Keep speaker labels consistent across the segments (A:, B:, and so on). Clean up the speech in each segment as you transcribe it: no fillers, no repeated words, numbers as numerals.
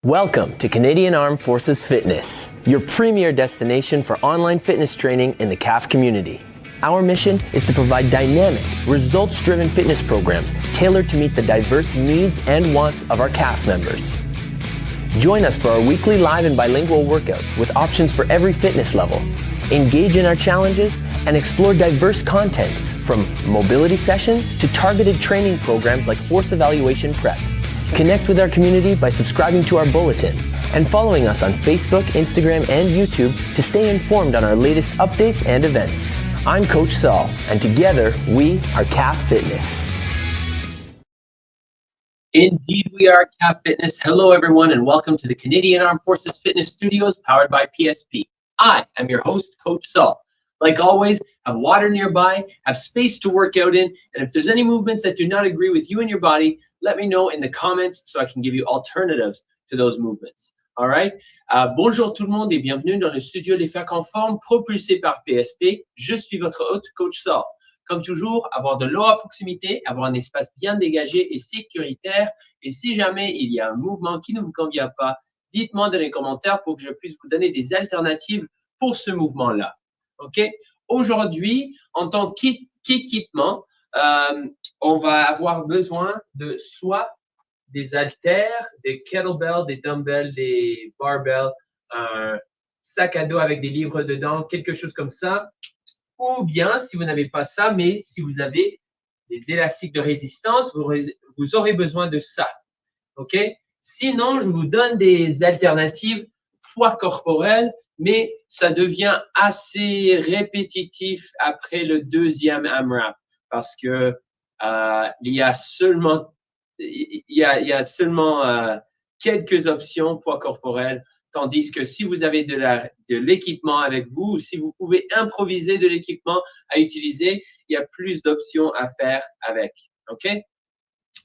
A: Welcome to Canadian Armed Forces Fitness, your premier destination for online fitness training in the CAF community. Our mission is to provide dynamic, results-driven fitness programs tailored to meet the diverse needs and wants of our CAF members. Join us for our weekly live and bilingual workouts with options for every fitness level. Engage in our challenges and explore diverse content from mobility sessions to targeted training programs like force evaluation prep. Connect with our community by subscribing to our bulletin and following us on Facebook, Instagram, and YouTube to stay informed on our latest updates and events. I'm Coach Saul, and together we are CAF Fitness.
B: Indeed, we are CAF Fitness. Hello, everyone, and welcome to the Canadian Armed Forces Fitness Studios powered by PSP. I am your host, Coach Saul. Like always, have water nearby, have space to work out in, and if there's any movements that do not agree with you and your body, let me know in the comments so I can give you alternatives to those movements. All right? Bonjour tout le monde et bienvenue dans le studio des facs en forme propulsé par PSP. Je suis votre hôte, Coach Saul. Comme toujours, avoir de l'eau à proximité, avoir un espace bien dégagé et sécuritaire. Et si jamais il y a un mouvement qui ne vous convient pas, dites-moi dans les commentaires pour que je puisse vous donner des alternatives pour ce mouvement-là. OK? Aujourd'hui, en tant qu'équipement, on va avoir besoin de soit des haltères, des kettlebells, des dumbbells, des barbells, un sac à dos avec des livres dedans, quelque chose comme ça. Ou bien, si vous n'avez pas ça, mais si vous avez des élastiques de résistance, vous aurez besoin de ça. OK? Sinon, je vous donne des alternatives poids corporel, mais ça devient assez répétitif après le deuxième AMRAP. Parce que il y a seulement quelques options poids corporel, tandis que si vous avez de l'équipement avec vous, ou si vous pouvez improviser de l'équipement à utiliser, il y a plus d'options à faire avec. Okay?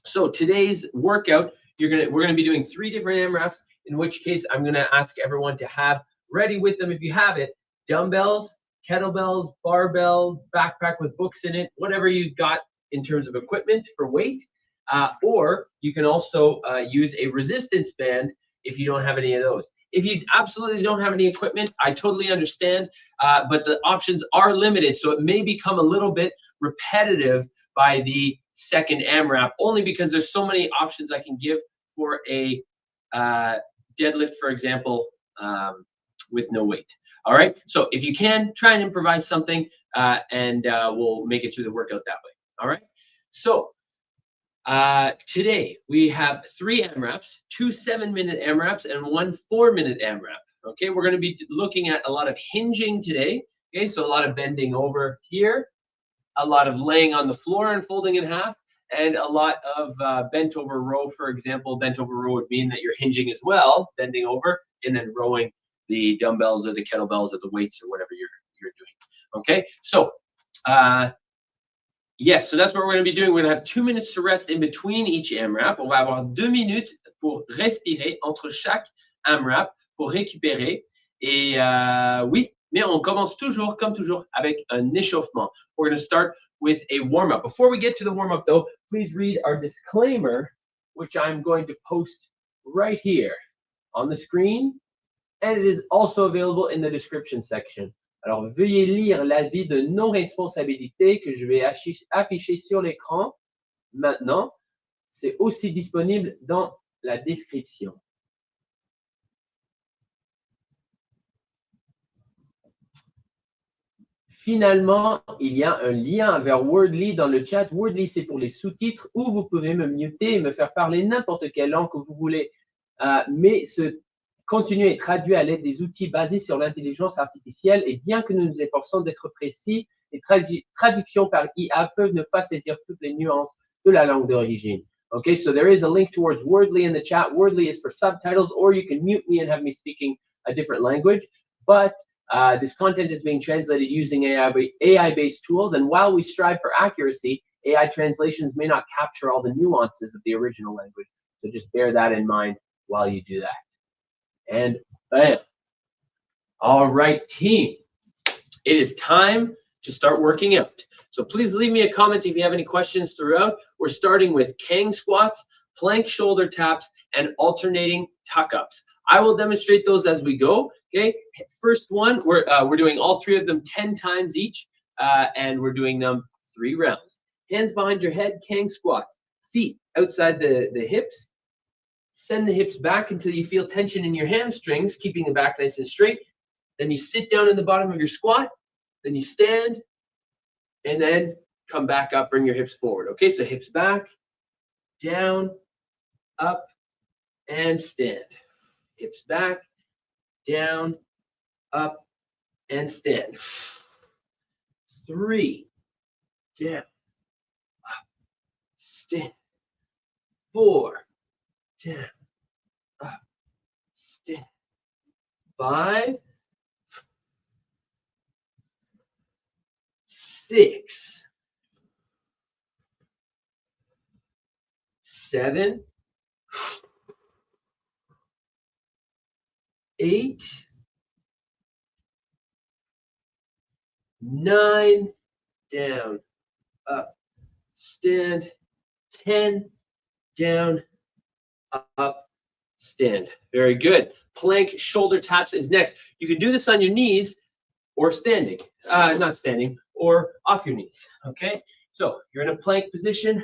B: So today's workout, we're gonna be doing 3 different AMRAPs, in which case I'm gonna ask everyone to have ready with them, if you have it, dumbbells, kettlebells, barbell, backpack with books in it, whatever you got in terms of equipment for weight, or you can also use a resistance band if you don't have any of those. If you absolutely don't have any equipment, I totally understand, but the options are limited, so it may become a little bit repetitive by the second AMRAP, only because there's so many options I can give for a deadlift, for example, with no weight. All right. So if you can, try and improvise something, and we'll make it through the workout that way. All right. So today we have 3 AMRAPs, 2 7-minute AMRAPs, and 1 4-minute AMRAP. Okay. We're going to be looking at a lot of hinging today. Okay. So a lot of bending over here, a lot of laying on the floor and folding in half, and a lot of bent over row. For example, bent over row would mean that you're hinging as well, bending over, and then rowing the dumbbells or the kettlebells or the weights or whatever you're doing. Okay, so yes, so that's what we're going to be doing. We're going to have 2 minutes to rest in between each AMRAP. On va avoir 2 minutes pour respirer entre chaque AMRAP pour récupérer. Et oui, mais on commence toujours, comme toujours, avec un échauffement. We're going to start with a warm-up. Before we get to the warm-up, though, please read our disclaimer, which I'm going to post right here on the screen. And it is also available in the description section. Alors, veuillez lire l'avis de non-responsabilité que je vais afficher sur l'écran maintenant. C'est aussi disponible dans la description. Finalement, il y a un lien vers Wordly dans le chat. Wordly, c'est pour les sous-titres, où vous pouvez me muter et me faire parler n'importe quelle langue que vous voulez. Mais ce contenu est traduit à l'aide des outils basés sur l'intelligence artificielle, et bien que nous nous efforçons d'être précis, les traductions par IA peuvent ne pas saisir toutes les nuances de la langue d'origine. Okay, so there is a link towards Wordly in the chat. Wordly is for subtitles, or you can mute me and have me speaking a different language. But this content is being translated using AI-based tools, and while we strive for accuracy, AI translations may not capture all the nuances of the original language. So just bear that in mind while you do that. And bam. All right, team. It is time to start working out. So please leave me a comment if you have any questions throughout. We're starting with Kang squats, plank shoulder taps, and alternating tuck-ups. I will demonstrate those as we go. Okay, first one, we're doing all 3 of them 10 times each, and we're doing them 3 rounds. Hands behind your head, Kang squats. Feet outside the hips. Send the hips back until you feel tension in your hamstrings, keeping the back nice and straight. Then you sit down in the bottom of your squat. Then you stand, and then come back up, bring your hips forward. Okay, so hips back, down, up, and stand. Hips back, down, up, and stand. 3, down, up, stand. 4, down, up, stand. 5, 6, 7, 8, 9, down, up, stand. 10, down, up, stand. Very good. Plank shoulder taps is next. You can do this on your knees or standing, not standing, or off your knees. Okay, so you're in a plank position,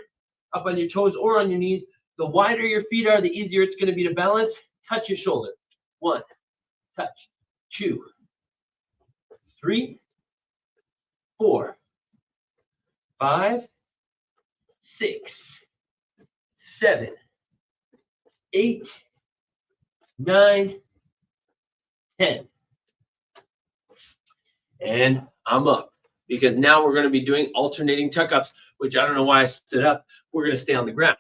B: up on your toes or on your knees. The wider your feet are, the easier it's going to be to balance. Touch your shoulder. 1, touch. 2, 3, 4, 5, 6, 7, 8, 9, 10. And I'm up, because now we're going to be doing alternating tuck-ups, which I don't know why I stood up. We're going to stay on the ground.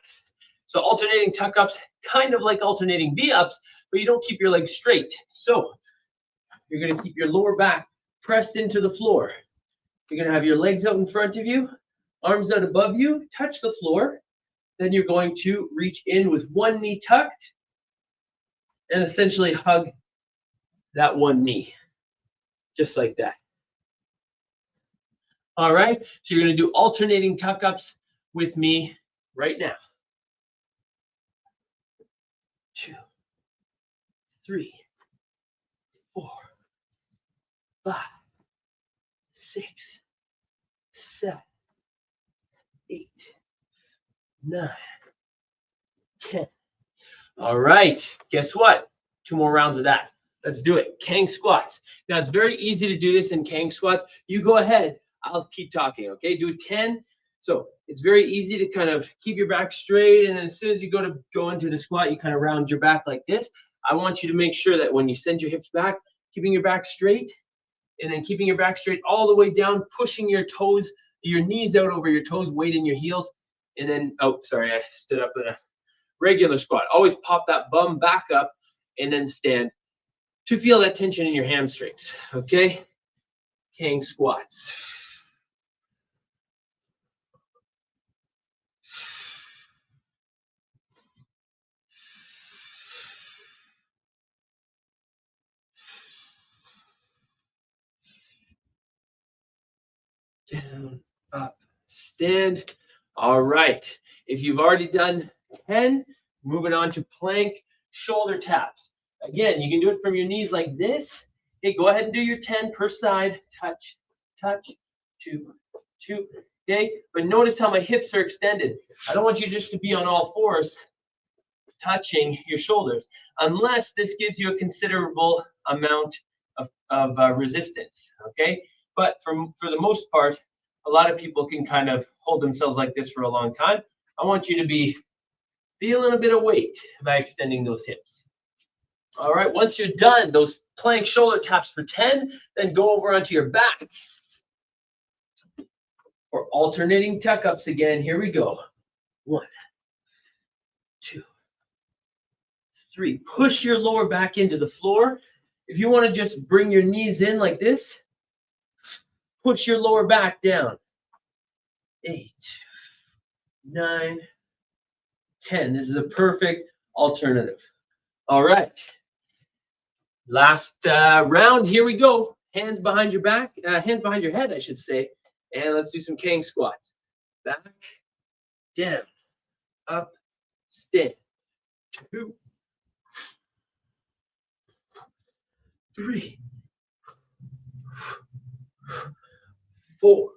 B: So alternating tuck-ups, kind of like alternating V-ups, but you don't keep your legs straight. So you're going to keep your lower back pressed into the floor. You're going to have your legs out in front of you, arms out above you, touch the floor. Then you're going to reach in with one knee tucked and essentially hug that one knee, just like that. All right, so you're going to do alternating tuck-ups with me right now. 2, 3, 4, 5, 6, 7, 8, 9, 10. All right, guess what? 2 more rounds of that. Let's do it. Kang squats. Now, it's very easy to do this in Kang squats. You go ahead. I'll keep talking, okay? Do 10. So it's very easy to kind of keep your back straight, and then as soon as you go into the squat, you kind of round your back like this. I want you to make sure that when you send your hips back, keeping your back straight, and then keeping your back straight all the way down, pushing your toes, your knees out over your toes, weight in your heels, and then, oh, sorry, I stood up in a regular squat. Always pop that bum back up and then stand to feel that tension in your hamstrings, okay? Kang squats. Down, up, stand. All right. If you've already done 10, moving on to plank shoulder taps. Again, you can do it from your knees like this. Okay, go ahead and do your 10 per side. Touch, touch, 2, 2. Okay, but notice how my hips are extended. I don't want you just to be on all fours touching your shoulders, unless this gives you a considerable amount of resistance. Okay. But for the most part, a lot of people can kind of hold themselves like this for a long time. I want you to be feeling a bit of weight by extending those hips. All right, once you're done, those plank shoulder taps for 10, then go over onto your back. Or alternating tuck-ups again. Here we go. 1, 2, 3. Push your lower back into the floor. If you want to just bring your knees in like this, push your lower back down. 8, 9, 10. This is a perfect alternative. All right. Last round. Here we go. Hands behind your back. Hands behind your head, I should say. And let's do some Kang squats. Back, down, up, stand. 2, 3, 4,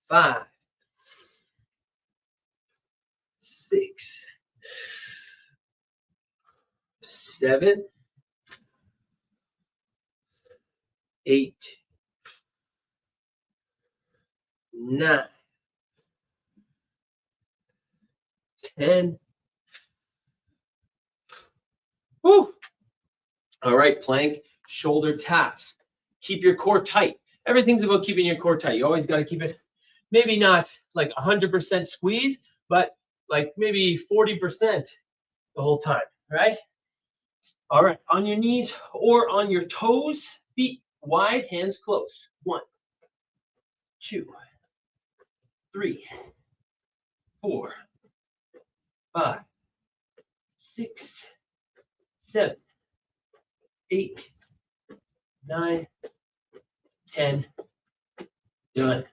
B: 5, 6, 7, 8, 9, 10. Woo. All right, plank, shoulder taps. Keep your core tight. Everything's about keeping your core tight. You always got to keep it, maybe not like 100% squeeze, but like maybe 40% the whole time, right? All right, on your knees or on your toes, feet wide, hands close. 1, 2, 3, 4, 5, 6, 7, 8, 9, 10. Done.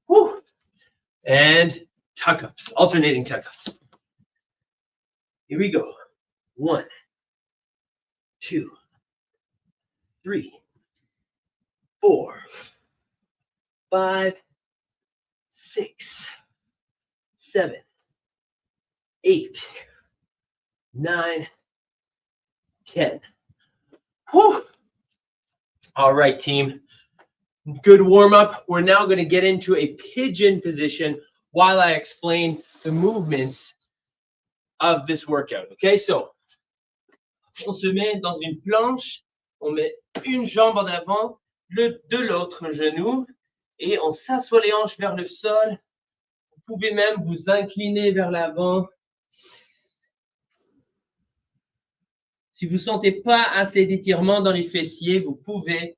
B: Woo. And tuck-ups, alternating tuck-ups. Here we go. 1, 2, 3, 4, 5, 6, 7, 8, 9, 10. Whew. All right, team. Good warm-up. We're now going to get into a pigeon position while I explain the movements of this workout. Okay, so on se met dans une planche, on met une jambe en avant, de l'autre genou, et on s'assoit les hanches vers le sol. Vous pouvez même vous incliner vers l'avant. Si vous ne sentez pas assez d'étirement dans les fessiers, vous pouvez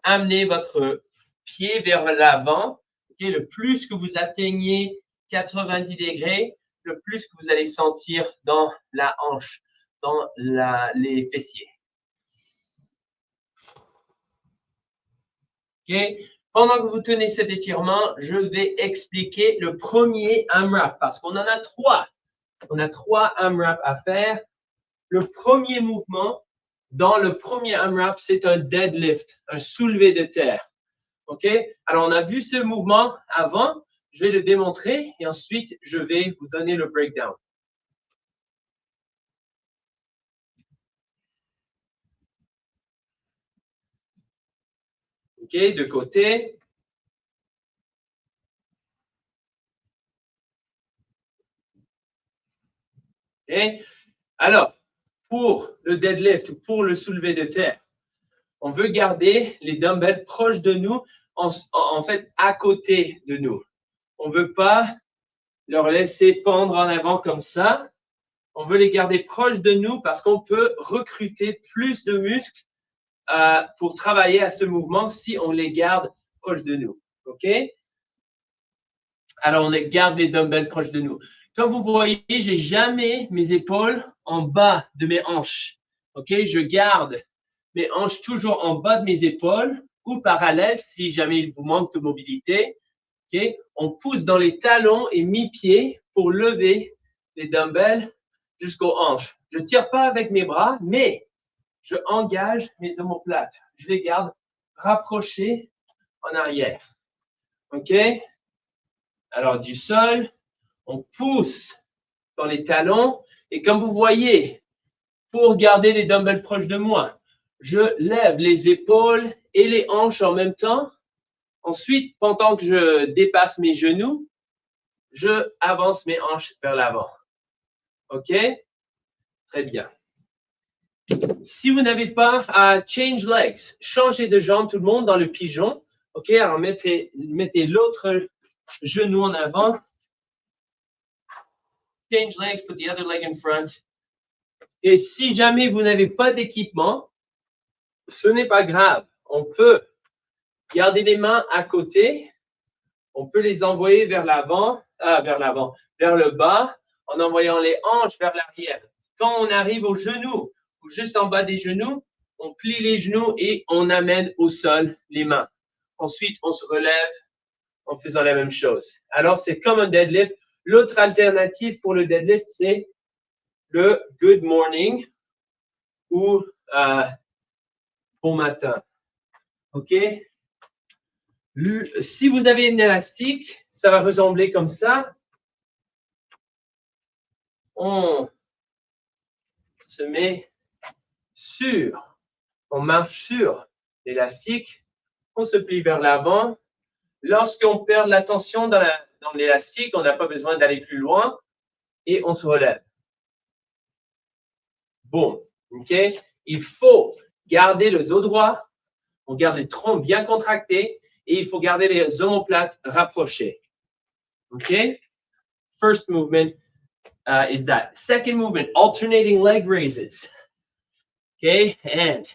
B: amener votre pied vers l'avant. Okay, le plus que vous atteignez 90 degrés, le plus que vous allez sentir dans la hanche, dans les fessiers. Okay. Pendant que vous tenez cet étirement, je vais expliquer le premier AMRAP parce qu'on en a 3. On a 3 AMRAP à faire. Le premier mouvement, dans le premier AMRAP, c'est un deadlift, un soulevé de terre. OK? Alors, on a vu ce mouvement avant. Je vais le démontrer et ensuite, je vais vous donner le breakdown. OK? De côté. OK? Alors, pour le deadlift ou pour le soulevé de terre, on veut garder les dumbbells proches de nous, en fait, à côté de nous. On ne veut pas leur laisser pendre en avant comme ça. On veut les garder proches de nous parce qu'on peut recruter plus de muscles pour travailler à ce mouvement si on les garde proches de nous. OK? Alors, on garde les dumbbells proches de nous. Comme vous voyez, j'ai jamais mes épaules en bas de mes hanches. OK? Je garde mes hanches toujours en bas de mes épaules ou parallèles si jamais il vous manque de mobilité. OK? On pousse dans les talons et mi-pieds pour lever les dumbbells jusqu'aux hanches. Je ne tire pas avec mes bras, mais je engage mes omoplates. Je les garde rapprochés en arrière. OK? Alors, du sol, on pousse dans les talons. Et comme vous voyez, pour garder les dumbbells proches de moi, je lève les épaules et les hanches en même temps. Ensuite, pendant que je dépasse mes genoux, je avance mes hanches vers l'avant. OK? Très bien. Si vous n'avez pas à change legs, changez de jambe tout le monde dans le pigeon. OK? Alors, mettez l'autre genou en avant. Change legs, put the other leg in front. Et si jamais vous n'avez pas d'équipement, ce n'est pas grave. On peut garder les mains à côté. On peut les envoyer vers l'avant, vers le bas, en envoyant les hanches vers l'arrière. Quand on arrive aux genoux, ou juste en bas des genoux, on plie les genoux et on amène au sol les mains. Ensuite, on se relève en faisant la même chose. Alors, c'est comme un deadlift. L'autre alternative pour le deadlift, c'est le good morning ou bon matin. OK? Si vous avez une élastique, ça va ressembler comme ça. On se met on marche sur l'élastique, on se plie vers l'avant. Lorsqu'on perd la tension dans l'élastique, on n'a pas besoin d'aller plus loin et on se relève. Bon, OK? Il faut garder le dos droit, on garde le tronc bien contracté et il faut garder les omoplates rapprochés. OK? First movement is that. Second movement, alternating leg raises. Okay, and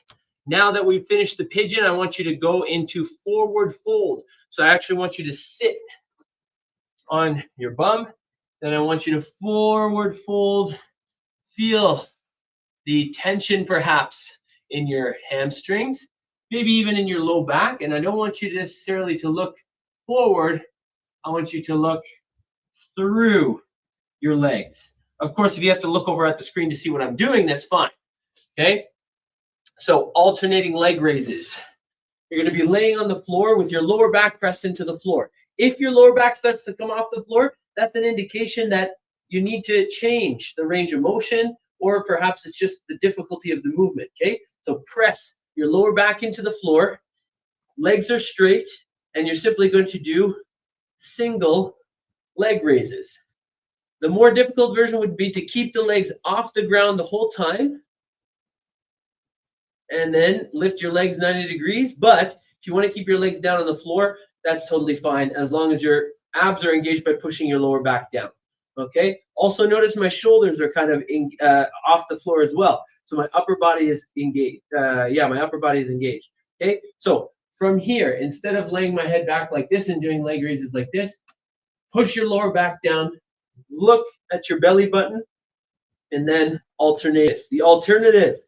B: now that we've finished the pigeon, I want you to go into forward fold. So I actually want you to sit on your bum. Then I want you to forward fold. Feel the tension perhaps in your hamstrings, maybe even in your low back. And I don't want you necessarily to look forward. I want you to look through your legs. Of course, if you have to look over at the screen to see what I'm doing, that's fine. Okay? So alternating leg raises. You're going to be laying on the floor with your lower back pressed into the floor. If your lower back starts to come off the floor, that's an indication that you need to change the range of motion, or perhaps it's just the difficulty of the movement. Okay? So press your lower back into the floor. Legs are straight, and you're simply going to do single leg raises. The more difficult version would be to keep the legs off the ground the whole time, and then lift your legs 90 degrees. But if you want to keep your legs down on the floor, that's totally fine, as long as your abs are engaged by pushing your lower back down. Okay? Also notice my shoulders are kind of off the floor as well. So my upper body is engaged. My upper body is engaged. Okay? So from here, instead of laying my head back like this and doing leg raises like this, push your lower back down, look at your belly button, and then alternate this. The alternative,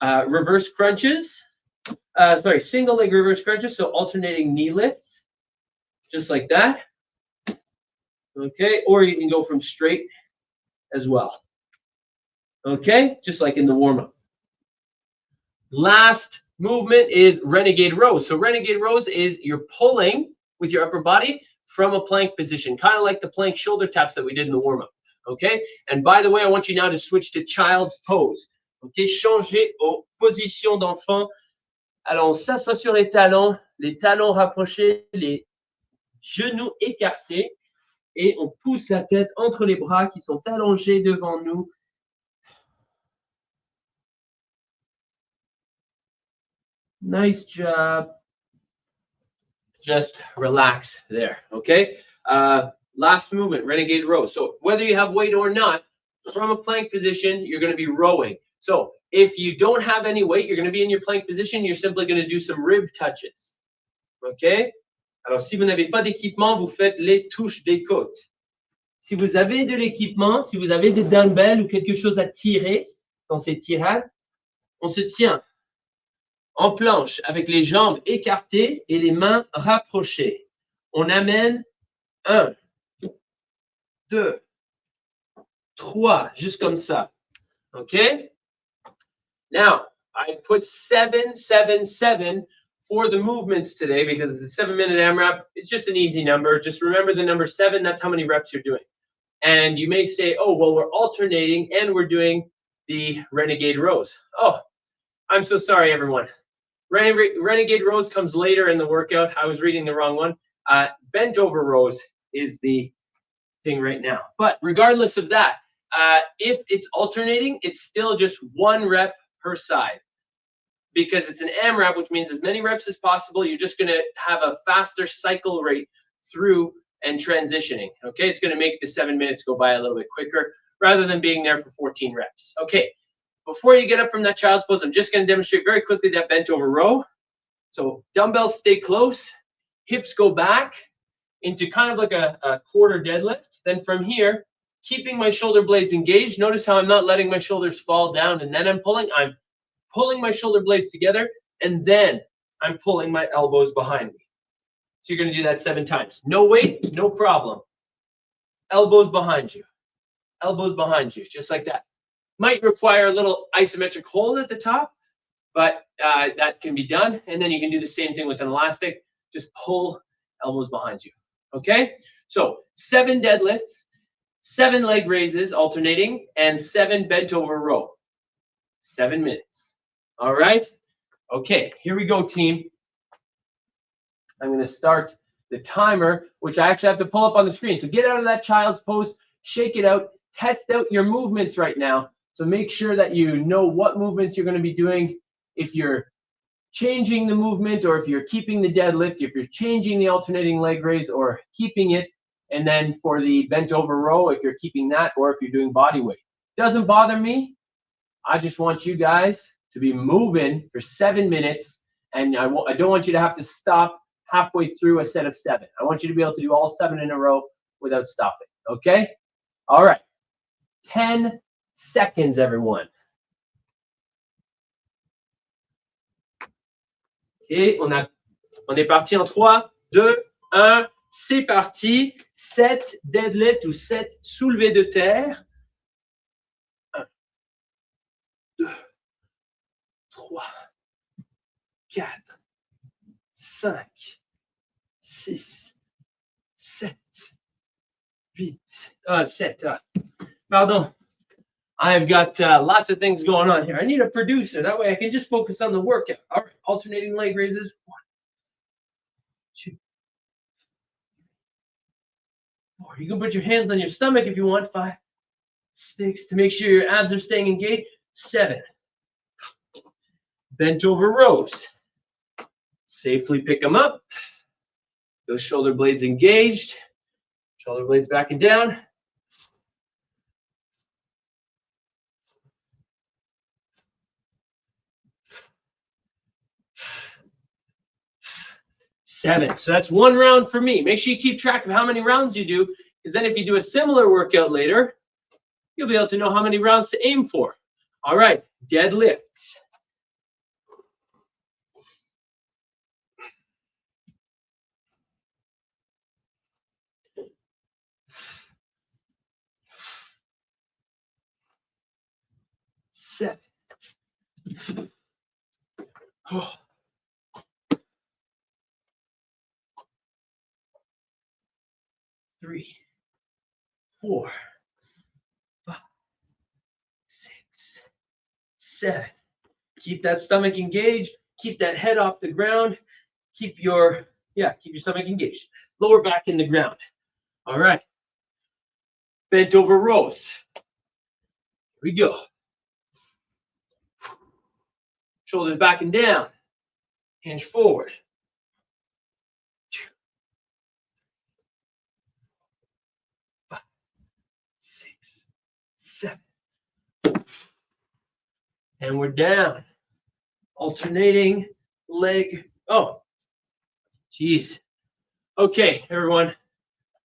B: reverse crunches, single leg reverse crunches, so alternating knee lifts, just like that. Okay, or you can go from straight as well. Okay, just like in the warm-up. Last movement is renegade rows. So renegade rows is you're pulling with your upper body from a plank position, kind of like the plank shoulder taps that we did in the warm-up. Okay, and by the way, I want you now to switch to child's pose. Okay, changer aux positions d'enfant. Alors, on s'assoit sur les talons rapprochés, les genoux écartés, et on pousse la tête entre les bras qui sont allongés devant nous. Nice job. Just relax there, okay? Last movement, renegade row. So whether you have weight or not, from a plank position, you're going to be rowing. So if you don't have any weight, you're going to be in your plank position. You're simply going to do some rib touches. OK? Alors, si vous n'avez pas d'équipement, vous faites les touches des côtes. Si vous avez de l'équipement, si vous avez des dumbbells ou quelque chose à tirer dans ces tirades, on se tient en planche avec les jambes écartées et les mains rapprochées. On amène 1, 2, 3, juste comme ça. OK? Now, I put 7, 7, 7 for the movements today because it's a 7-minute AMRAP. It's just an easy number. Just remember the number 7. That's how many reps you're doing. And you may say, oh, well, we're alternating and we're doing the renegade rows. Oh, I'm so sorry, everyone. Renegade rows comes later in the workout. I was reading the wrong one. Bent over rows is the thing right now. But regardless of that, if it's alternating, it's still just 1 rep per side. Because it's an AMRAP, which means as many reps as possible, you're just going to have a faster cycle rate through and transitioning. Okay, it's going to make the 7 minutes go by a little bit quicker rather than being there for 14 reps. Okay, before you get up from that child's pose, I'm just going to demonstrate very quickly that bent over row. So dumbbells stay close, hips go back into kind of like a quarter deadlift. Then from here, keeping my shoulder blades engaged. Notice how I'm not letting my shoulders fall down and then I'm pulling my shoulder blades together, and then I'm pulling my elbows behind me. So you're going to do that 7 times. No weight, no problem. Elbows behind you, just like that. Might require a little isometric hold at the top, but that can be done. And then you can do the same thing with an elastic. Just pull elbows behind you. Okay? So 7 deadlifts, 7 leg raises alternating, and 7 bent over row. 7 minutes. All right? Okay, here we go, team. I'm going to start the timer, which I actually have to pull up on the screen. So get out of that child's pose, shake it out, test out your movements right now. So make sure that you know what movements you're going to be doing. If you're changing the movement, or if you're keeping the deadlift, if you're changing the alternating leg raise or keeping it, and then for the bent over row, if you're keeping that, or if you're doing body weight. Doesn't bother me. I just want you guys to be moving for 7 minutes, and I don't want you to have to stop halfway through a set of 7. I want you to be able to do all 7 in a row without stopping. Okay? All right. 10 seconds, everyone. Et on est parti en 3, 2, 1. C'est parti. 7 deadlift ou 7 soulevés de terre. 1, 2, 3, 4, 5, 6, 7, 8. 7. Pardon. I've got lots of things going on here. I need a producer. That way I can just focus on the workout. All right. Alternating leg raises. 1, 2, 4. You can put your hands on your stomach if you want. 5, 6. To make sure your abs are staying engaged. 7. Bent over rows. Safely pick them up. Those shoulder blades engaged. Shoulder blades back and down. 7. So that's 1 round for me. Make sure you keep track of how many rounds you do, because then if you do a similar workout later, you'll be able to know how many rounds to aim for. All right, deadlifts. Seven. Oh. 3, 4, 5, 6, 7. Keep that stomach engaged. Keep that head off the ground. Keep your stomach engaged. Lower back in the ground. All right. Bent over rows. Here we go. Shoulders back and down. Hinge forward. 2, 5, 6, 7. And we're down. Alternating leg. Oh, geez. Okay, everyone.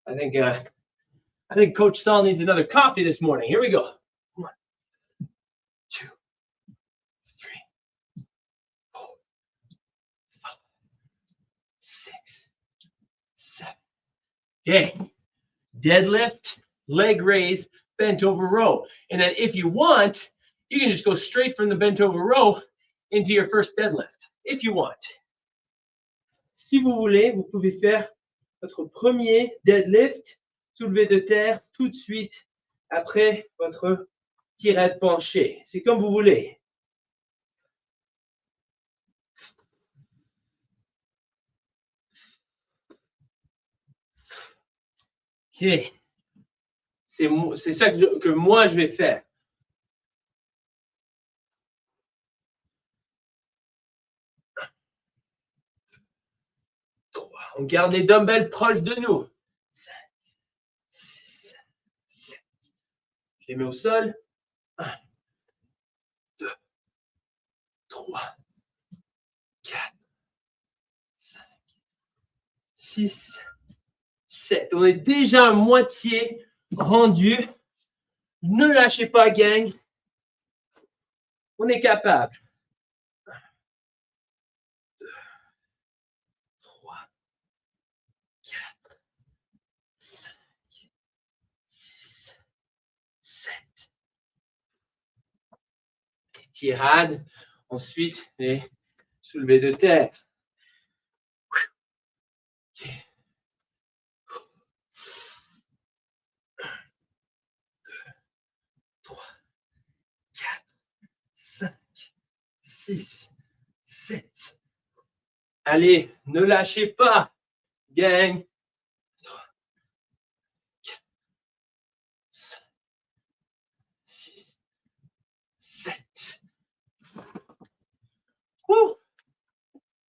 B: I think Coach Saul needs another coffee this morning. Here we go. 1, 2, 3, 4, 5, 6, 7. Okay. Deadlift, leg raise, bent over row. And then if you want, you can just go straight from the bent over row into your first deadlift, if you want. Si vous voulez, vous pouvez faire votre premier deadlift, soulevé de terre, tout de suite après votre tirette penchée. C'est comme vous voulez. Ok. C'est ça que moi je vais faire. On garde les dumbbells proches de nous. 5, 6, 7. Je les mets au sol. 1, 2, 3, 4, 5, 6, 7. On est déjà à moitié rendu. Ne lâchez pas, gang. On est capable. 1, 2, 3, 4, 5, 6, 7. tirade. Ensuite, les soulevés de terre. Okay. 3, 4, 5, 6, 7. Allez, ne lâchez pas. Gang. 3, 4, 5, 6, 7.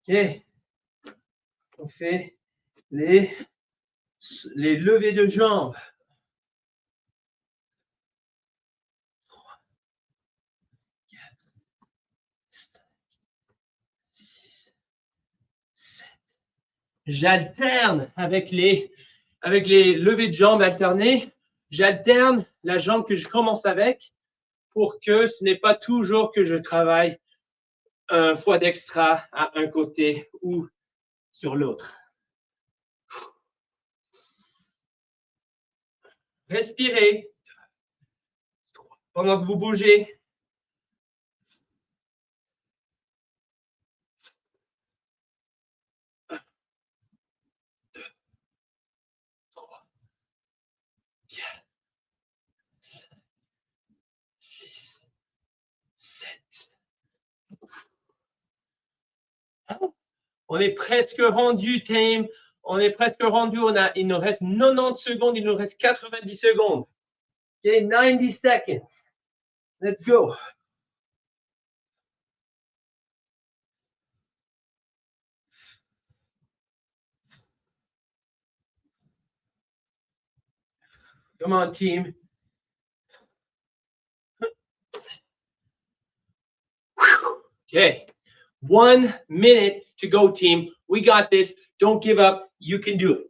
B: Ok. On fait les levées de jambes. 3, 4, 5, 6, 7. J'alterne avec les levées de jambes alternées. J'alterne la jambe que je commence avec pour que ce n'est pas toujours que je travaille un fois d'extra à un côté ou sur l'autre. Respirez pendant que vous bougez. 1, 2, 3, 4, 5, 6, 7. On est presque rendu, team. On est presque rendu. Il nous reste 90 secondes. Il nous reste 90 secondes. Okay, 90 seconds. Let's go. Come on, team. Okay. 1 minute to go, team. We got this. Don't give up. You can do it.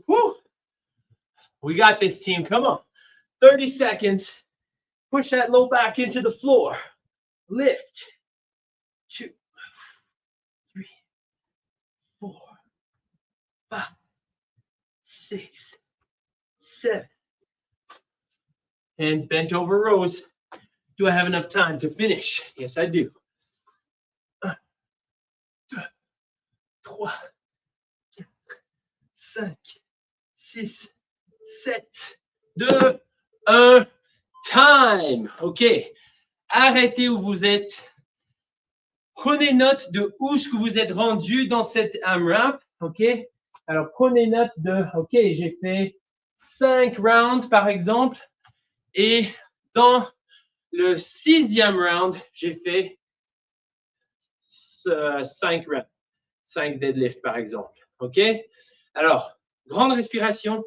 B: Woo. We got this, team. Come on. 30 seconds. Push that low back into the floor. Lift. 2, 3, 4, 5, 6, 7. And bent over rows. Do I have enough time to finish? Yes, I do. 1, 2, 3, 4, 5, 6, 7, 2, 1. Time. OK. Arrêtez où vous êtes. Prenez note de où ce que vous êtes rendu dans cette AMRAP. OK. Alors, prenez note de, OK, j'ai fait 5 rounds, par exemple. Et dans le 6e round, j'ai fait 5 rounds. 5 deadlifts, par exemple. OK. Alors, grande respiration.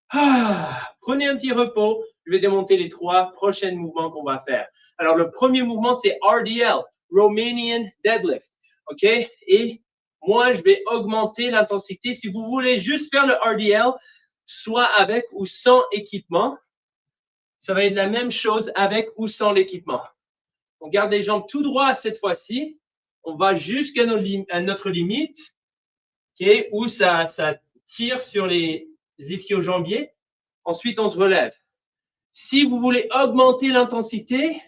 B: Prenez un petit repos. Je vais démonter les 3 prochains mouvements qu'on va faire. Alors, le premier mouvement, c'est RDL, Romanian Deadlift. OK? Et moi, je vais augmenter l'intensité. Si vous voulez juste faire le RDL, soit avec ou sans équipement, ça va être la même chose avec ou sans l'équipement. On garde les jambes tout droit cette fois-ci. On va jusqu'à notre limite, okay, où ça tire sur les ischio-jambiers. Ensuite, on se relève. Si vous voulez augmenter l'intensité,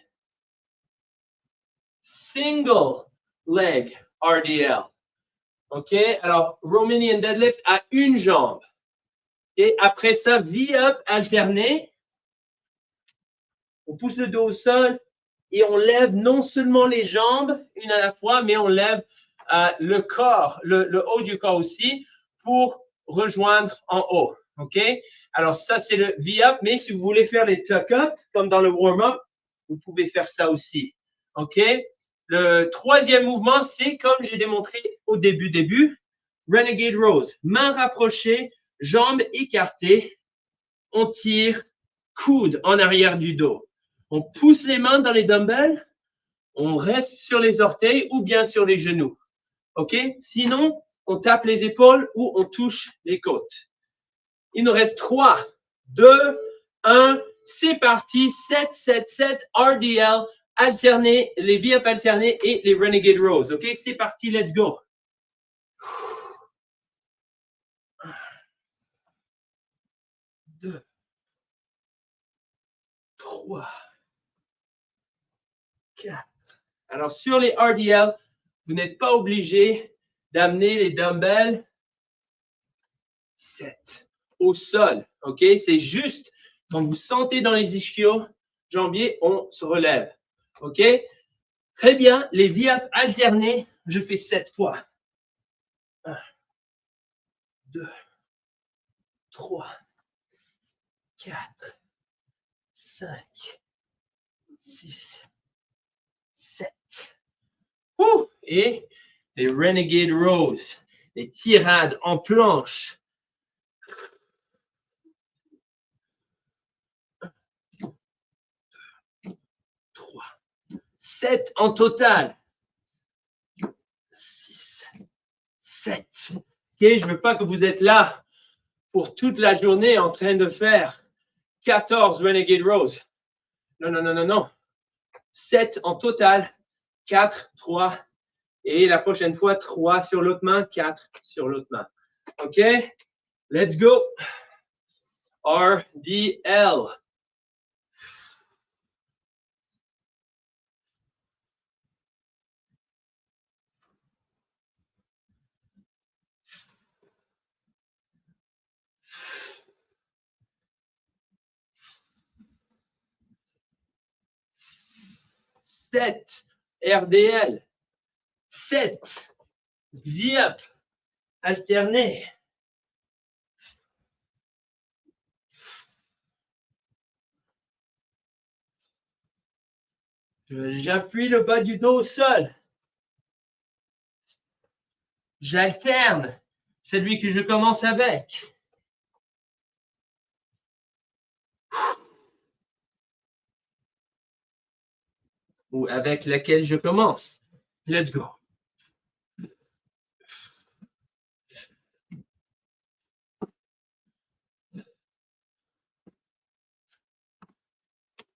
B: single leg RDL. OK? Alors, Romanian Deadlift à une jambe. Et après ça, V-up alterné. On pousse le dos au sol et on lève non seulement les jambes une à la fois, mais on lève le corps, le haut du corps aussi pour rejoindre en haut. OK? Alors, ça, c'est le V-up, mais si vous voulez faire les tuck-up, comme dans le warm-up, vous pouvez faire ça aussi. OK? Le 3e mouvement, c'est comme j'ai démontré au début, Renegade Rows. Mains rapprochées, jambes écartées. On tire, coude en arrière du dos. On pousse les mains dans les dumbbells. On reste sur les orteils ou bien sur les genoux. OK? Sinon, on tape les épaules ou on touche les côtes. Il nous reste 3, 2, 1. C'est parti. 7, 7, 7. RDL. Alterner, les V-up alternés et les Renegade Rows. OK? C'est parti. Let's go. 1, 2, 3, 4. Alors, sur les RDL, vous n'êtes pas obligé d'amener les dumbbells 7 au sol. OK? C'est juste quand vous sentez dans les ischios, jambiers, on se relève. OK? Très bien. Les V-up alternés, je fais 7 fois. 1, 2, 3, 4, 5, 6, 7. Et les Renegade Rows, les tirades en planche. 3, 7 en total. 6, 7. OK, je ne veux pas que vous êtes là pour toute la journée en train de faire 14 Renegade Rows. Non, non, non, non, non. 7 en total. 4, 3. Et la prochaine fois, 3 sur l'autre main, 4 sur l'autre main. OK? Let's go. RDL. Sept RDL. 7 V-up alterné. J'appuie le bas du dos au sol. J'alterne celui que je commence avec. Ou avec lequel je commence. Let's go.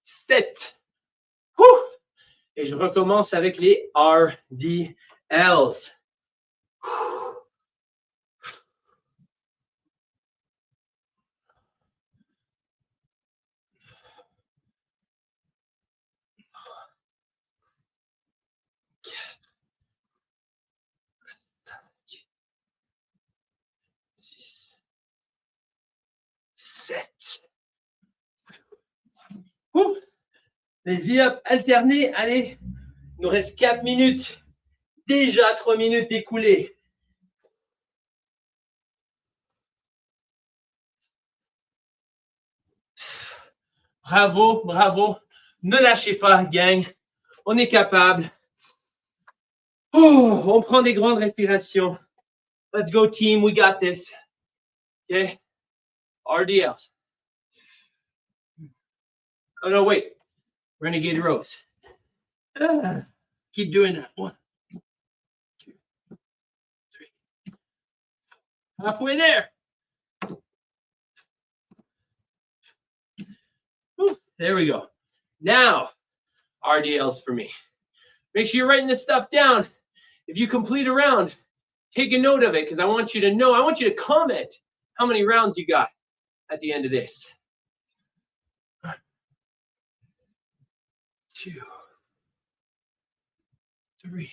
B: Sept. Et je recommence avec les RDLs. Les V-up alternés, allez, il nous reste 4 minutes. Déjà 3 minutes écoulées. Bravo, bravo. Ne lâchez pas, gang. On est capable. On prend des grandes respirations. Let's go, team. We got this. Okay? RDL. Oh, no, wait. Renegade Rows. Keep doing that. 1, 2, 3. Halfway there. There we go. Now, RDLs for me. Make sure you're writing this stuff down. If you complete a round, take a note of it because I want you to know. I want you to comment how many rounds you got at the end of this. 1, 2, 3,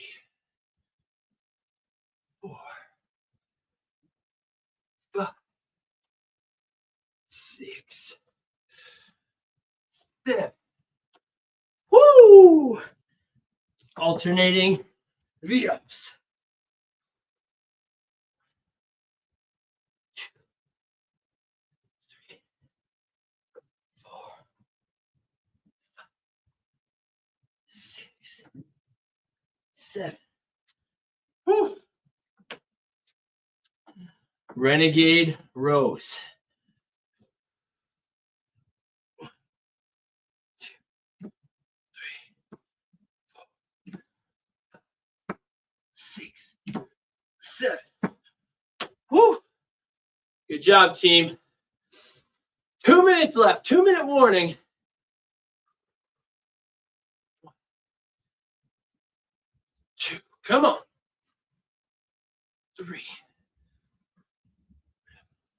B: 4, 5, 6, 7. Woo! Alternating V-ups. 2, 3, 4, 5, 6, 7. Woo! Renegade Rows. 1, 2, 3, 4, 5, 6, 7. Whew. Good job, team. 2 minutes left. 2-minute warning. 1, 2. Come on. 3,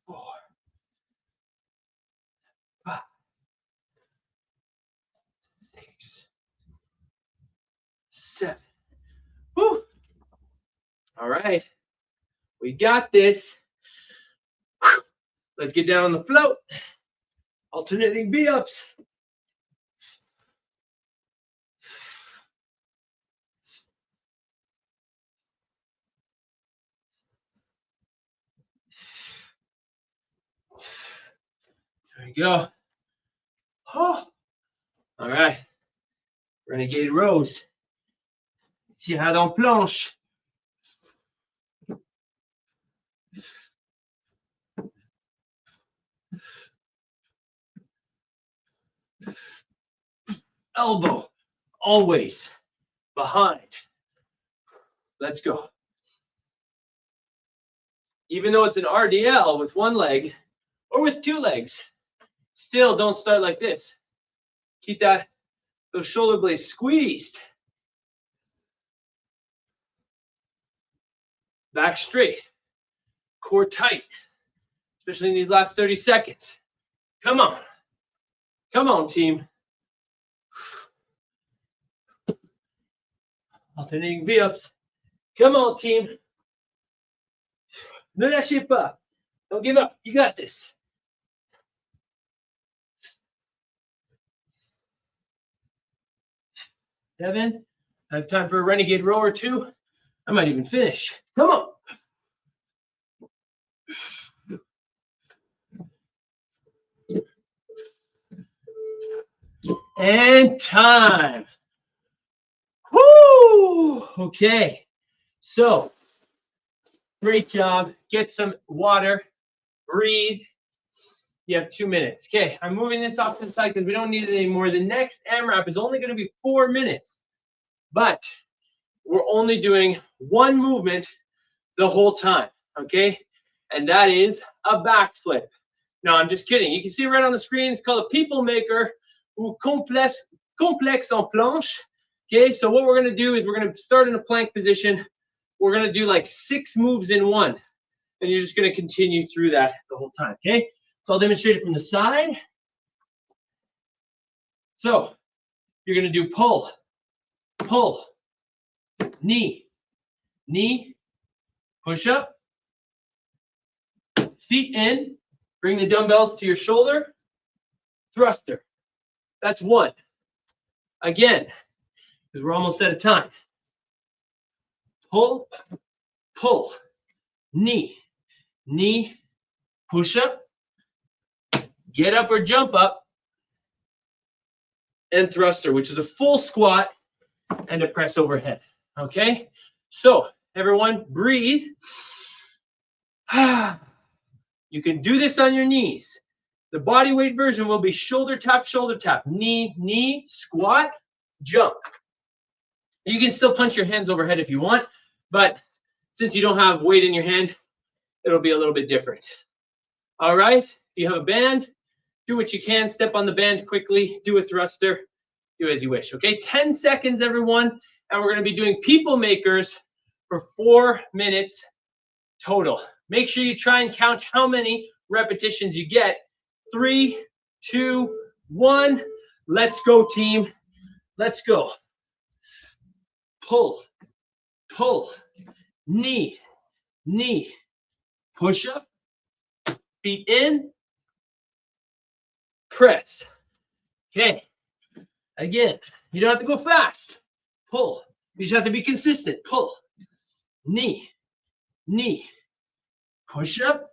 B: 4, 5, 6, 7. Whew. All right. We got this. Whew. Let's get down on the float. Alternating V-ups. There we go. Oh. All right. Renegade rows. Tirade en planche. Elbow always behind. Let's go. Even though it's an RDL with one leg or with 2 legs, still don't start like this. Keep those shoulder blades squeezed. Back straight. Core tight, especially in these last 30 seconds. Come on. Come on, team. Alternating V-ups. Come on, team. Ne lâchez pas. Don't give up. You got this. 7. I have time for a renegade row or 2. I might even finish. Come on. And time. Woo! Okay. So, great job. Get some water. Breathe. You have 2 minutes. Okay, I'm moving this off to the side because we don't need it anymore. The next AMRAP is only going to be 4 minutes. But we're only doing one movement the whole time. Okay? And that is a backflip. No, I'm just kidding. You can see right on the screen. It's called a people maker ou complexe en planche. Okay, so what we're going to do is we're going to start in a plank position. We're going to do like 6 moves in one. And you're just going to continue through that the whole time. Okay, so I'll demonstrate it from the side. So you're going to do pull, pull, knee, knee, push up, feet in, bring the dumbbells to your shoulder, thruster. That's 1. Again, because we're almost out of time. Pull, pull, knee, knee, push up, get up or jump up, and thruster, which is a full squat and a press overhead. Okay? So, everyone, breathe. You can do this on your knees. The body weight version will be shoulder tap, knee, knee, squat, jump. You can still punch your hands overhead if you want, but since you don't have weight in your hand, it'll be a little bit different. All right? If you have a band, do what you can. Step on the band quickly. Do a thruster. Do as you wish. Okay? 10 seconds, everyone. And we're going to be doing people makers for 4 minutes total. Make sure you try and count how many repetitions you get. 3, 2, 1. Let's go, team. Let's go. Pull, pull, knee, knee, push up, feet in, press. Okay. Again, you don't have to go fast. Pull. You just have to be consistent. Pull, knee, knee, push up,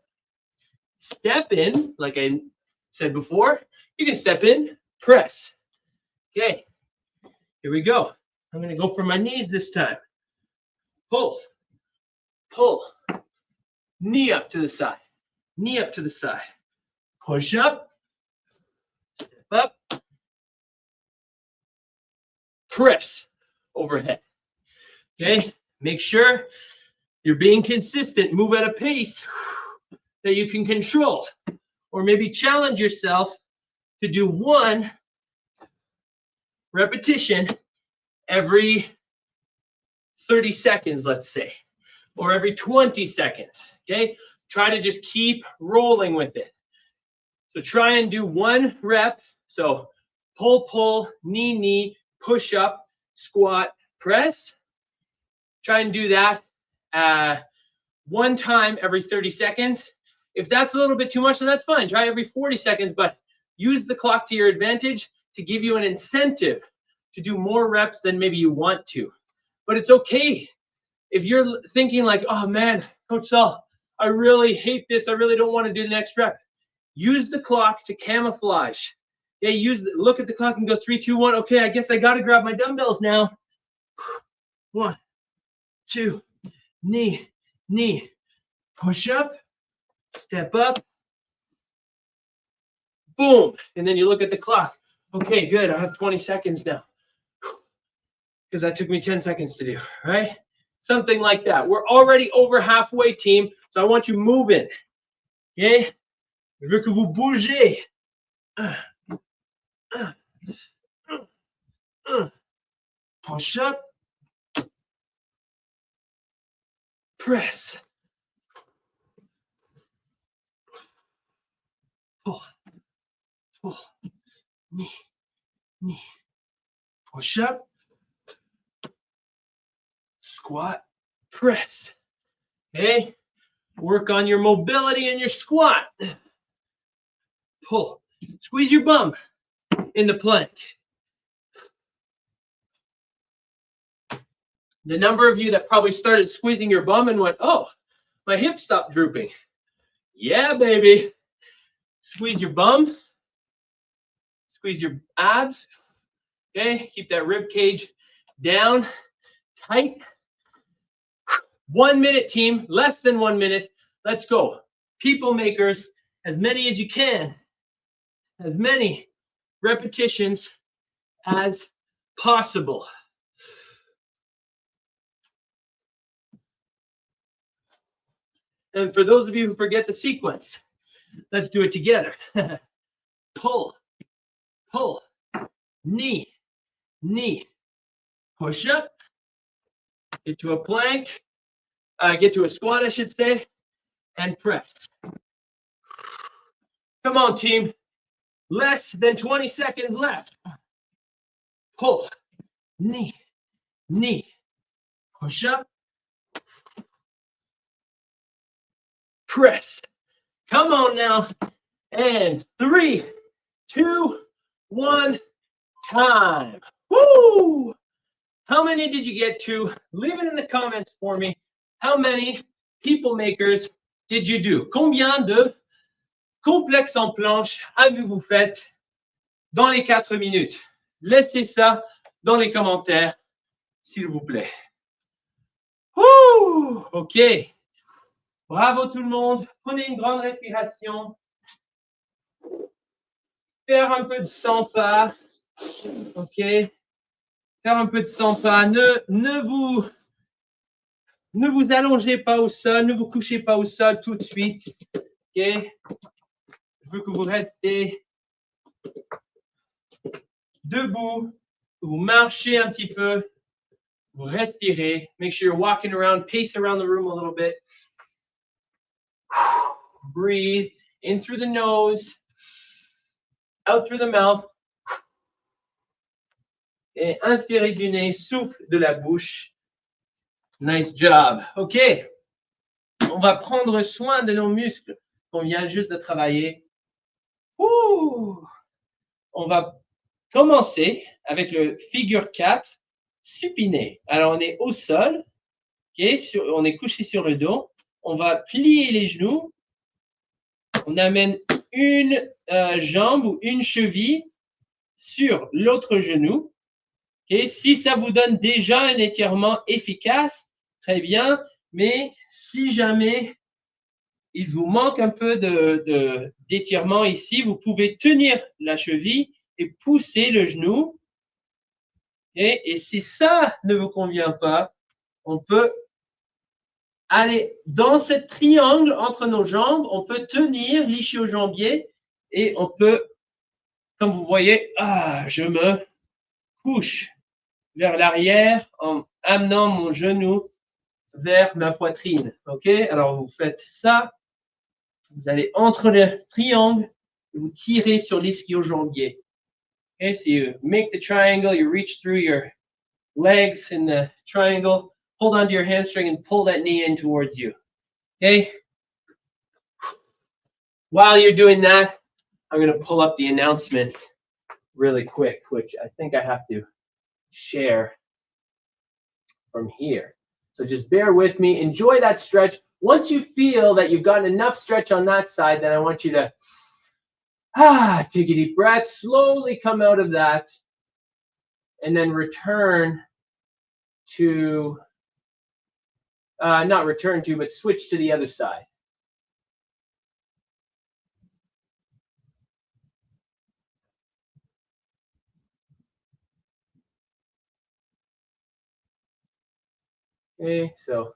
B: step in, like I said before. You can step in, press. Okay. Here we go. I'm going to go for my knees this time. Pull, pull, knee up to the side, knee up to the side. Push up, step up, press overhead. Okay, make sure You're being consistent. Move at a pace that you can control. Or maybe challenge yourself to do 1 repetition every 30 seconds, let's say, or every 20 seconds, okay? Try to just keep rolling with it. So try and do 1 rep. So pull, knee, push up, squat, press. Try and do that 1 time every 30 seconds. If that's a little bit too much, then that's fine. Try every 40 seconds, but use the clock to your advantage to give you an incentive to do more reps than maybe you want to. But it's okay. If you're thinking like, oh man, Coach Saul, I really hate this. I really don't want to do the next rep. Use the clock to camouflage. Yeah, look at the clock and go 3, 2, 1. Okay, I guess I got to grab my dumbbells now. 1, 2, knee, push up, step up, boom. And then you look at the clock. Okay, good. I have 20 seconds now. Because that took me 10 seconds to do, right? Something like that. We're already over halfway, team. So I want you moving. Okay? Je veux que vous bougez. Push up. Press. Pull. Knee. Push up. Squat. Press. Okay? Work on your mobility and your squat. Pull. Squeeze your bum in the plank. The number of you that probably started squeezing your bum and went, oh, my hip stopped drooping. Yeah, baby. Squeeze your bum. Squeeze your abs. Okay, keep that rib cage down, tight. 1 minute, team. Less than 1 minute. Let's go. People makers, as many as you can. As many repetitions as possible. And for those of you who forget the sequence, let's do it together. Pull, knee, push up, get to a plank, get to a squat, I should say, and press. Come on, team. Less than 20 seconds left. Pull, knee, push up, press. Come on now. And 3, 2, 1, time. Woo! How many did you get to? Leave it in the comments for me. How many people makers did you do? Combien de complexes en planche avez-vous fait dans les 4 minutes? Laissez ça dans les commentaires, s'il vous plaît. Woo! OK. Bravo tout le monde. Prenez une grande respiration. Faire un peu de 100 pas. OK. Faire un peu de 100 pas. Ne vous allongez pas au sol. Ne vous couchez pas au sol tout de suite. OK. Je veux que vous restez debout. Vous marchez un petit peu. Vous respirez. Make sure you're walking around. Pace around the room a little bit. Breathe in through the nose, out through the mouth. Et inspirez du nez, souffle de la bouche. Nice job. OK. On va prendre soin de nos muscles qu'on vient juste de travailler. Ouh. On va commencer avec le figure 4 suppiné. Alors, on est au sol. OK. On est couché sur le dos. On va plier les genoux. On amène une jambe ou une cheville sur l'autre genou. Et si ça vous donne déjà un étirement efficace, très bien. Mais si jamais il vous manque un peu d'étirement ici, vous pouvez tenir la cheville et pousser le genou. Et si ça ne vous convient pas, on peut Allez, dans ce triangle entre nos jambes, on peut tenir l'ischio-jambier et on peut, comme vous voyez, je me couche vers l'arrière en amenant mon genou vers ma poitrine. OK? Alors, vous faites ça. Vous allez entre les triangles et vous tirez sur l'ischio-jambier. Okay? So you make the triangle, you reach through your legs in the triangle, hold onto your hamstring and pull that knee in towards you. Okay? While you're doing that, I'm going to pull up the announcements really quick, which I think I have to share from here. So just bear with me. Enjoy that stretch. Once you feel that you've gotten enough stretch on that side, then I want you to take a deep breath, slowly come out of that, and then return to, not return to, but switch to the other side. Okay, so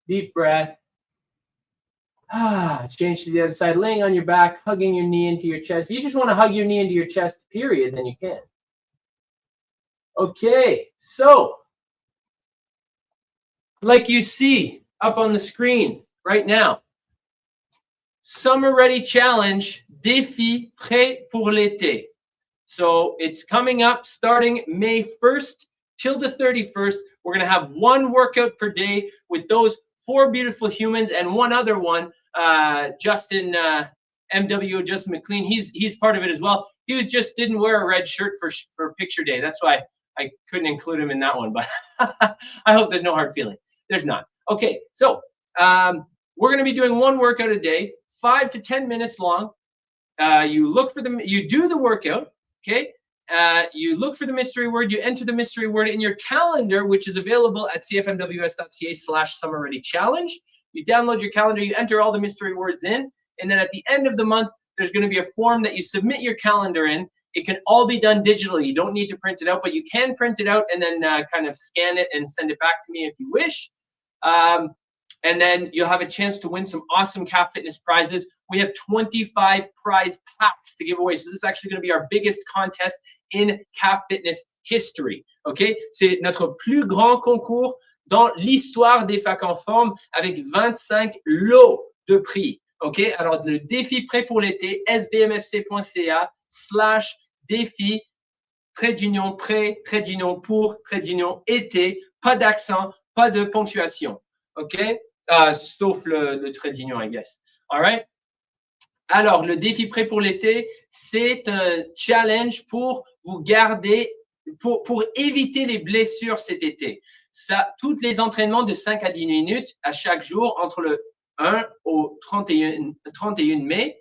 B: deep breath. Change to the other side, laying on your back, hugging your knee into your chest. If you just want to hug your knee into your chest, period, then you can. Okay, so like you see up on the screen right now, Summer Ready Challenge, défi prêt pour l'été. So it's coming up starting May 1st till the 31st. We're going to have one workout per day with those 4 beautiful humans and one other one, Justin Justin McLean. He's part of it as well. He was just didn't wear a red shirt for picture day. That's why I couldn't include him in that one. But I hope there's no hard feelings. There's not. Okay, so we're going to be doing one workout a day, 5 to 10 minutes long. You do the workout. Okay. You look for the mystery word, you enter the mystery word in your calendar, which is available at cfmws.ca/summerreadychallenge. You download your calendar, you enter all the mystery words in, and then at the end of the month, there's going to be a form that you submit your calendar in. It can all be done digitally. You don't need to print it out, but you can print it out and then kind of scan it and send it back to me if you wish. And then you'll have a chance to win some awesome Calf Fitness prizes. We have 25 prize packs to give away. So this is actually going to be our biggest contest in Calf Fitness history. Okay? C'est notre plus grand concours dans l'histoire des facs en forme avec 25 lots de prix. OK? Alors, le défi prêt pour l'été, sbmfc.ca/défi, trait d'union prêt, trait d'union pour, trait d'union été, pas d'accent, pas de ponctuation. OK? Sauf le trait d'union, I guess. All right? Alors, le défi prêt pour l'été, c'est un challenge pour vous garder, pour éviter les blessures cet été. Tous les entraînements de 5 à 10 minutes à chaque jour, entre le 1 au 31 mai,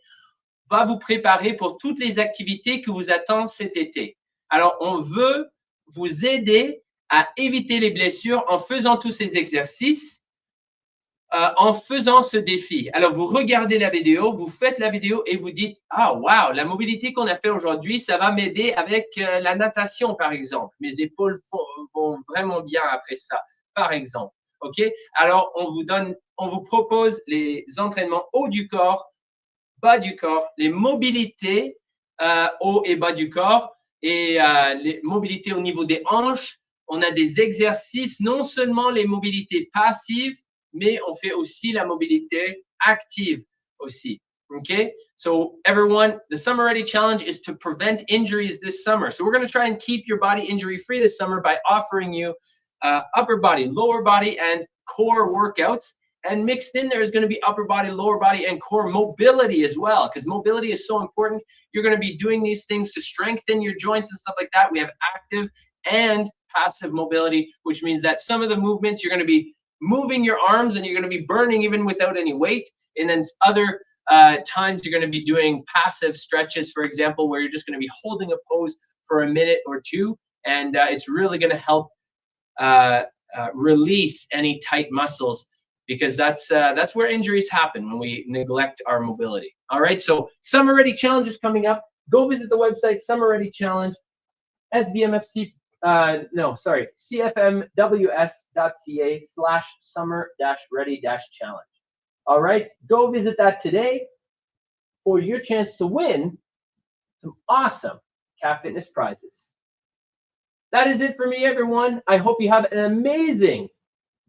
B: va vous préparer pour toutes les activités que vous attendent cet été. Alors, on veut vous aider à éviter les blessures en faisant tous ces exercices, en faisant ce défi. Alors, vous regardez la vidéo, vous faites la vidéo et vous dites « Ah, wow, la mobilité qu'on a fait aujourd'hui, ça va m'aider avec la natation, par exemple. Mes épaules vont vraiment bien après ça, par exemple. » OK? Alors, on vous propose les entraînements haut du corps, bas du corps, les mobilités haut et bas du corps et les mobilités au niveau des hanches. On a des exercices, non seulement les mobilités passives, mais on fait aussi la mobilité active aussi. Okay? So everyone, the Summer Ready Challenge is to prevent injuries this summer. So we're going to try and keep your body injury free this summer by offering you upper body, lower body, and core workouts. And mixed in there is going to be upper body, lower body, and core mobility as well, because mobility is so important. You're going to be doing these things to strengthen your joints and stuff like that. We have active and passive mobility, which means that some of the movements you're going to be moving your arms and you're going to be burning even without any weight. And then other times you're going to be doing passive stretches, for example, where you're just going to be holding a pose for a minute or two. And it's really going to help release any tight muscles, because that's where injuries happen when we neglect our mobility. All right. So Summer Ready Challenge is coming up. Go visit the website, Summer Ready Challenge, SBMFC cfmws.ca/summer-ready-challenge. All right, go visit that today for your chance to win some awesome Calf Fitness prizes. That is it for me, everyone. I hope you have an amazing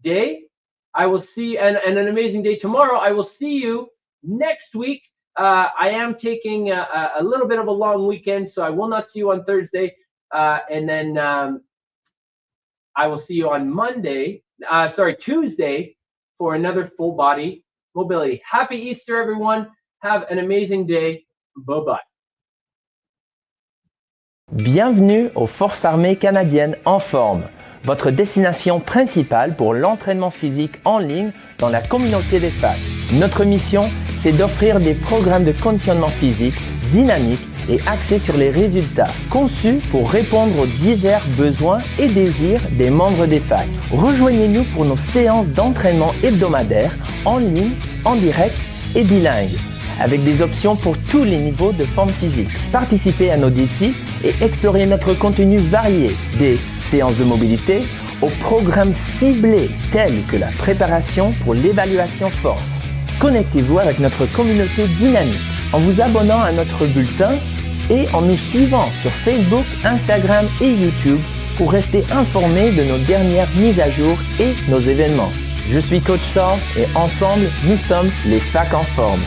B: day. I will see, and an amazing day tomorrow. I will see you next week. I am taking a little bit of a long weekend, so I will not see you on Thursday. And then I will see you on Tuesday for another full body mobility. Happy Easter, everyone. Have an amazing day. Bye-bye.
A: Bienvenue aux Forces armées canadiennes en forme, votre destination principale pour l'entraînement physique en ligne dans la communauté des FAC. Notre mission, c'est d'offrir des programmes de conditionnement physique dynamiques et axés sur les résultats, conçus pour répondre aux divers besoins et désirs des membres des FAC. Rejoignez-nous pour nos séances d'entraînement hebdomadaires, en ligne, en direct et bilingue, avec des options pour tous les niveaux de forme physique. Participez à nos défis et explorez notre contenu varié, des séances de mobilité aux programmes ciblés tels que la préparation pour l'évaluation force. Connectez-vous avec notre communauté dynamique en vous abonnant à notre bulletin et en nous suivant sur Facebook, Instagram et YouTube pour rester informé de nos dernières mises à jour et nos événements. Je suis Coach Saul et ensemble, nous sommes les FAC en forme.